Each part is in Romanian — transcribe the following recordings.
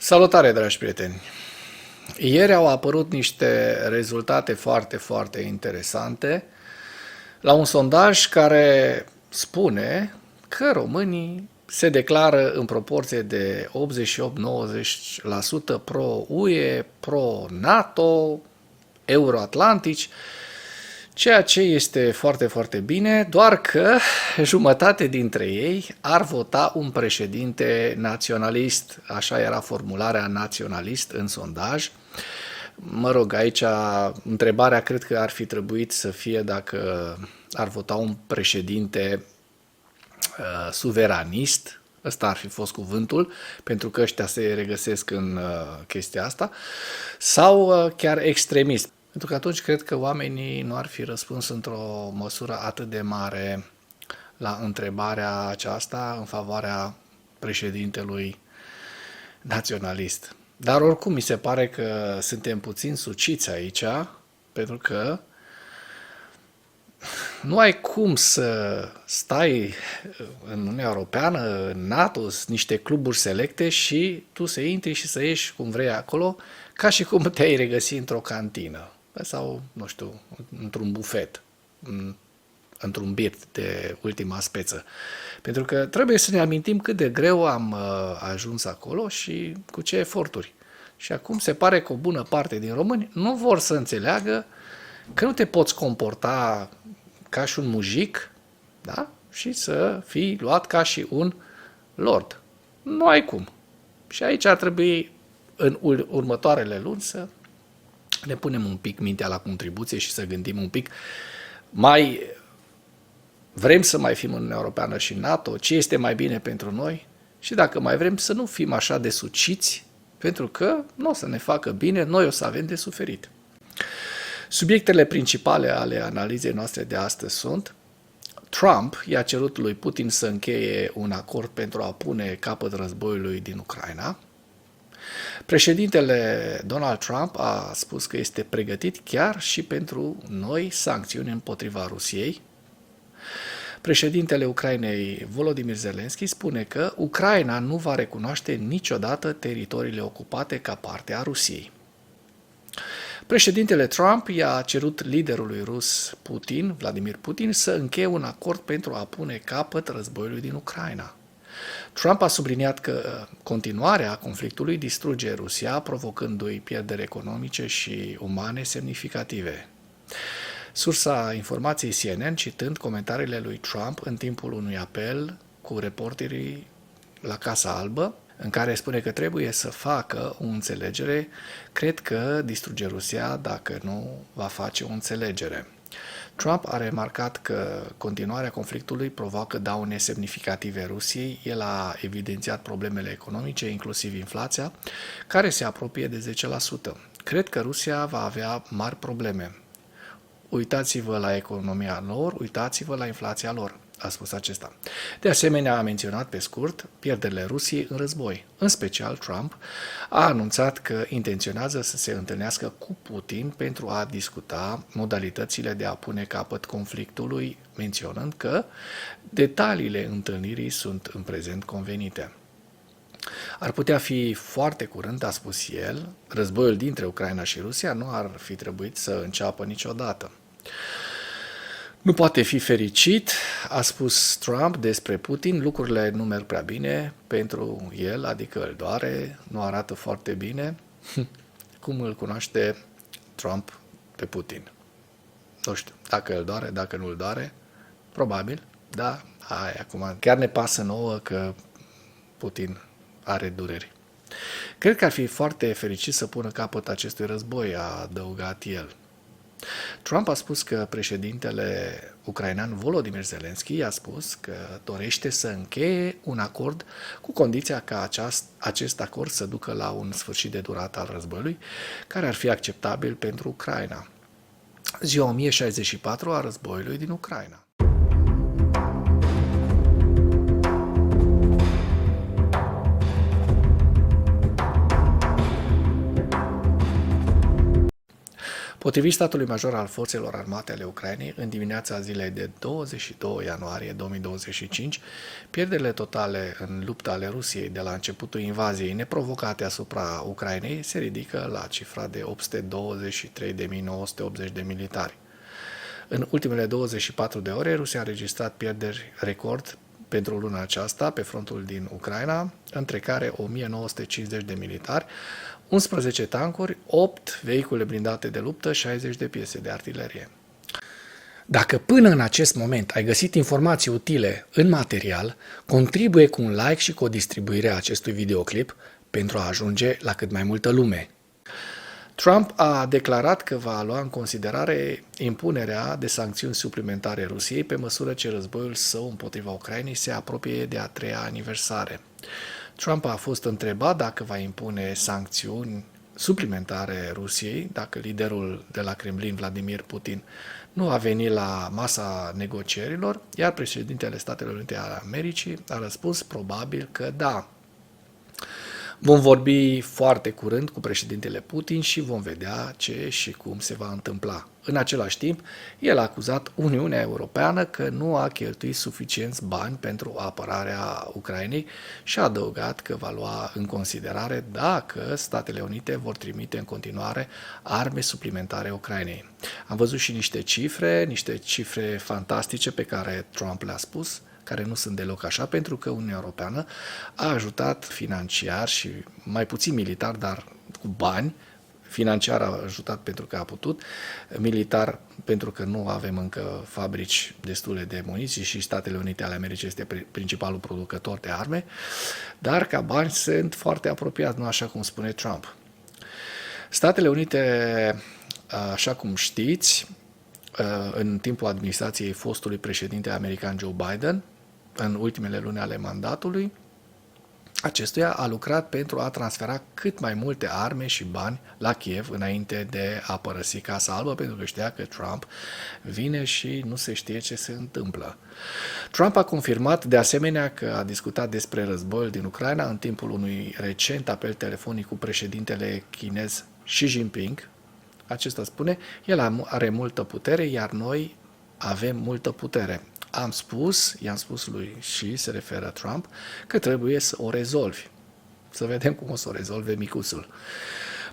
Salutare, dragi prieteni! Ieri au apărut niște rezultate foarte, foarte interesante la un sondaj care spune că românii se declară în proporție de 88-90% pro-UE, pro-NATO, euroatlantici, ceea ce este foarte, foarte bine, doar că jumătate dintre ei ar vota un președinte naționalist. Așa era formularea naționalist în sondaj. Mă rog, aici întrebarea cred că ar fi trebuit să fie dacă ar vota un președinte suveranist, ăsta ar fi fost cuvântul, pentru că ăștia se regăsesc în chestia asta, sau chiar extremist. Pentru că atunci cred că oamenii nu ar fi răspuns într-o măsură atât de mare la întrebarea aceasta în favoarea președintelui naționalist. Dar oricum mi se pare că suntem puțin suciți aici, pentru că nu ai cum să stai în Uniunea Europeană, în NATO, niște cluburi selecte și tu să intri și să ieși cum vrei acolo, ca și cum te-ai regăsi într-o cantină sau, nu știu, într-un bufet, într-un birt de ultima speță. Pentru că trebuie să ne amintim cât de greu am ajuns acolo și cu ce eforturi. Și acum se pare că o bună parte din români nu vor să înțeleagă că nu te poți comporta ca și un mujic, da? Și să fii luat ca și un lord. Nu ai cum. Și aici ar trebui în următoarele luni să ne punem un pic mintea la contribuție și să gândim un pic mai vrem să mai fim în Uniunea Europeană și NATO, ce este mai bine pentru noi și dacă mai vrem să nu fim așa de suciți, pentru că nu o să ne facă bine, noi o să avem de suferit. Subiectele principale ale analizei noastre de astăzi sunt: Trump i-a cerut lui Putin să încheie un acord pentru a pune capăt războiului din Ucraina. Președintele Donald Trump a spus că este pregătit chiar și pentru noi sancțiuni împotriva Rusiei. Președintele Ucrainei Volodymyr Zelensky spune că Ucraina nu va recunoaște niciodată teritoriile ocupate ca parte a Rusiei. Președintele Trump i-a cerut liderului rus Vladimir Putin, să încheie un acord pentru a pune capăt războiului din Ucraina. Trump a subliniat că continuarea conflictului distruge Rusia, provocându-i pierderi economice și umane semnificative. Sursa informației CNN, citând comentariile lui Trump în timpul unui apel cu reporterii la Casa Albă, în care spune că trebuie să facă o înțelegere, cred că distruge Rusia dacă nu va face o înțelegere. Trump a remarcat că continuarea conflictului provoacă daune semnificative Rusiei. El a evidențiat problemele economice, inclusiv inflația, care se apropie de 10%. Cred că Rusia va avea mari probleme. Uitați-vă la economia lor, uitați-vă la inflația lor, a spus acesta. De asemenea, a menționat pe scurt pierderile Rusiei în război. În special, Trump a anunțat că intenționează să se întâlnească cu Putin pentru a discuta modalitățile de a pune capăt conflictului, menționând că detaliile întâlnirii sunt în prezent convenite. Ar putea fi foarte curând, a spus el, războiul dintre Ucraina și Rusia nu ar fi trebuit să înceapă niciodată. Nu poate fi fericit, a spus Trump despre Putin, lucrurile nu merg prea bine pentru el, adică îl doare, nu arată foarte bine. Cum îl cunoaște Trump pe Putin? Nu știu, dacă îl doare, dacă nu îl doare, probabil, da, acum chiar ne pasă nouă că Putin are dureri. Cred că ar fi foarte fericit să pună capăt acestui război, a adăugat el. Trump a spus că președintele ucrainean Volodymyr Zelensky a spus că dorește să încheie un acord cu condiția ca acest acord să ducă la un sfârșit de durată al războiului, care ar fi acceptabil pentru Ucraina. Ziua 1064 a războiului din Ucraina. Potrivit statului major al forțelor armate ale Ucrainei, în dimineața zilei de 22 ianuarie 2025, pierderile totale în lupta ale Rusiei de la începutul invaziei neprovocate asupra Ucrainei se ridică la cifra de 823.980 de militari. În ultimele 24 de ore, Rusia a înregistrat pierderi record pentru luna aceasta pe frontul din Ucraina, între care 1950 de militari, 11 tancuri, 8 vehicule blindate de luptă, 60 de piese de artilerie. Dacă până în acest moment ai găsit informații utile în material, contribuie cu un like și cu o distribuire a acestui videoclip pentru a ajunge la cât mai multă lume. Trump a declarat că va lua în considerare impunerea de sancțiuni suplimentare Rusiei pe măsură ce războiul său împotriva Ucrainei se apropie de a treia aniversare. Trump a fost întrebat dacă va impune sancțiuni suplimentare Rusiei, dacă liderul de la Kremlin, Vladimir Putin, nu va veni la masa negocierilor, iar președintele Statelor Unite ale Americii a răspuns probabil că da. Vom vorbi foarte curând cu președintele Putin și vom vedea ce și cum se va întâmpla. În același timp, el a acuzat Uniunea Europeană că nu a cheltuit suficienți bani pentru apărarea Ucrainei și a adăugat că va lua în considerare dacă Statele Unite vor trimite în continuare arme suplimentare Ucrainei. Am văzut și niște cifre fantastice pe care Trump le-a spus, care nu sunt deloc așa, pentru că Uniunea Europeană a ajutat financiar și mai puțin militar, dar cu bani. Financiar a ajutat pentru că a putut, militar pentru că nu avem încă fabrici destule de muniții și Statele Unite ale Americii este principalul producător de arme, dar ca bani sunt foarte apropiați, nu așa cum spune Trump. Statele Unite, așa cum știți, în timpul administrației fostului președinte american Joe Biden, în ultimele luni ale mandatului, acestuia a lucrat pentru a transfera cât mai multe arme și bani la Kiev înainte de a părăsi Casa Albă, pentru că știa că Trump vine și nu se știe ce se întâmplă. Trump a confirmat de asemenea că a discutat despre războiul din Ucraina în timpul unui recent apel telefonic cu președintele chinez Xi Jinping. Acesta spune, el are multă putere, iar noi avem multă putere. I-am spus lui și se referă Trump, că trebuie să o rezolvi. Să vedem cum o să o rezolve micuțul.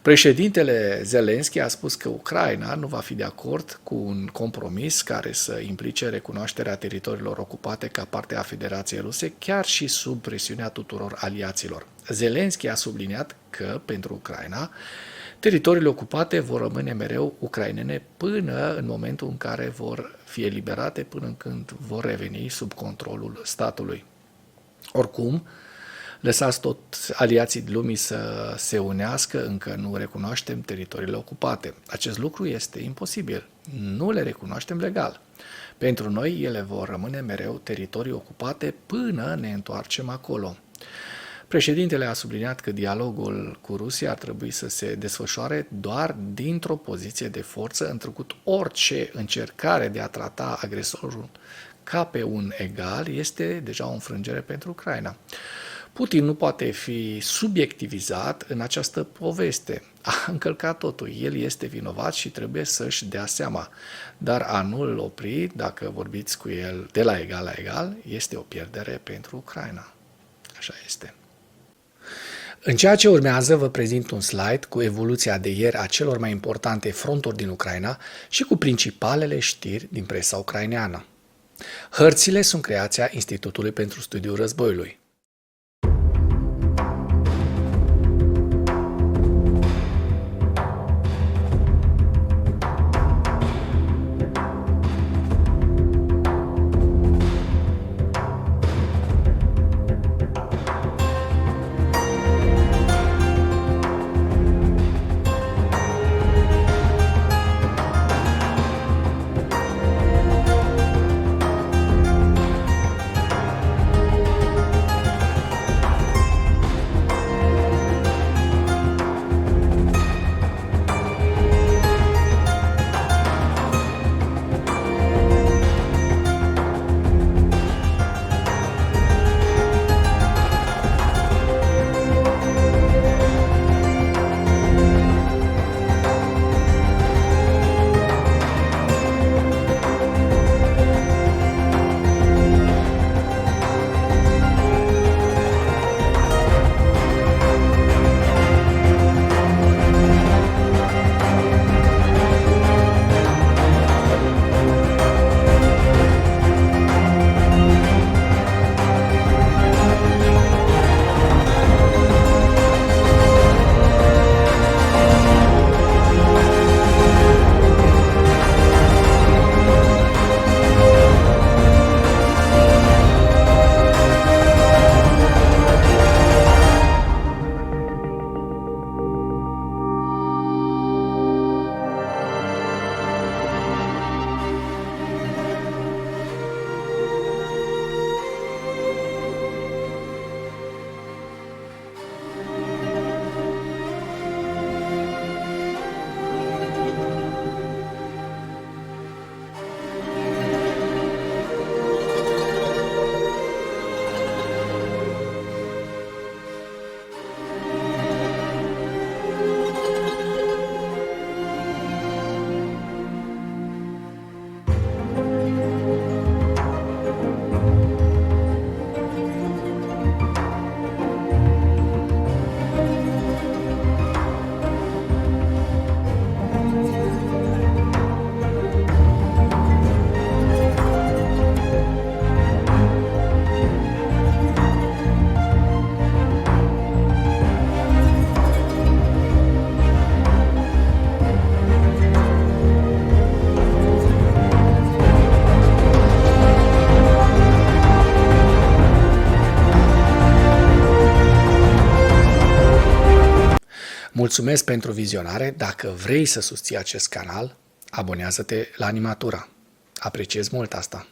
Președintele Zelensky a spus că Ucraina nu va fi de acord cu un compromis care să implice recunoașterea teritoriilor ocupate ca parte a Federației Ruse, chiar și sub presiunea tuturor aliaților. Zelensky a subliniat că, pentru Ucraina, teritoriile ocupate vor rămâne mereu ucrainene până în momentul în care vor fi eliberate, până când vor reveni sub controlul statului. Oricum, lăsați tot aliații lumii să se unească, încă nu recunoaștem teritoriile ocupate. Acest lucru este imposibil. Nu le recunoaștem legal. Pentru noi, ele vor rămâne mereu teritorii ocupate până ne întoarcem acolo. Președintele a subliniat că dialogul cu Rusia ar trebui să se desfășoare doar dintr-o poziție de forță, întrucât orice încercare de a trata agresorul ca pe un egal este deja o înfrângere pentru Ucraina. Putin nu poate fi subiectivizat în această poveste. A încălcat totul. El este vinovat și trebuie să-și dea seama. Dar a nu-l opri, dacă vorbiți cu el de la egal la egal, este o pierdere pentru Ucraina. Așa este. În ceea ce urmează vă prezint un slide cu evoluția de ieri a celor mai importante fronturi din Ucraina și cu principalele știri din presa ucraineană. Hărțile sunt creația Institutului pentru Studiul Războiului. Mulțumesc pentru vizionare. Dacă vrei să susții acest canal, abonează-te la Animatura. Apreciez mult asta.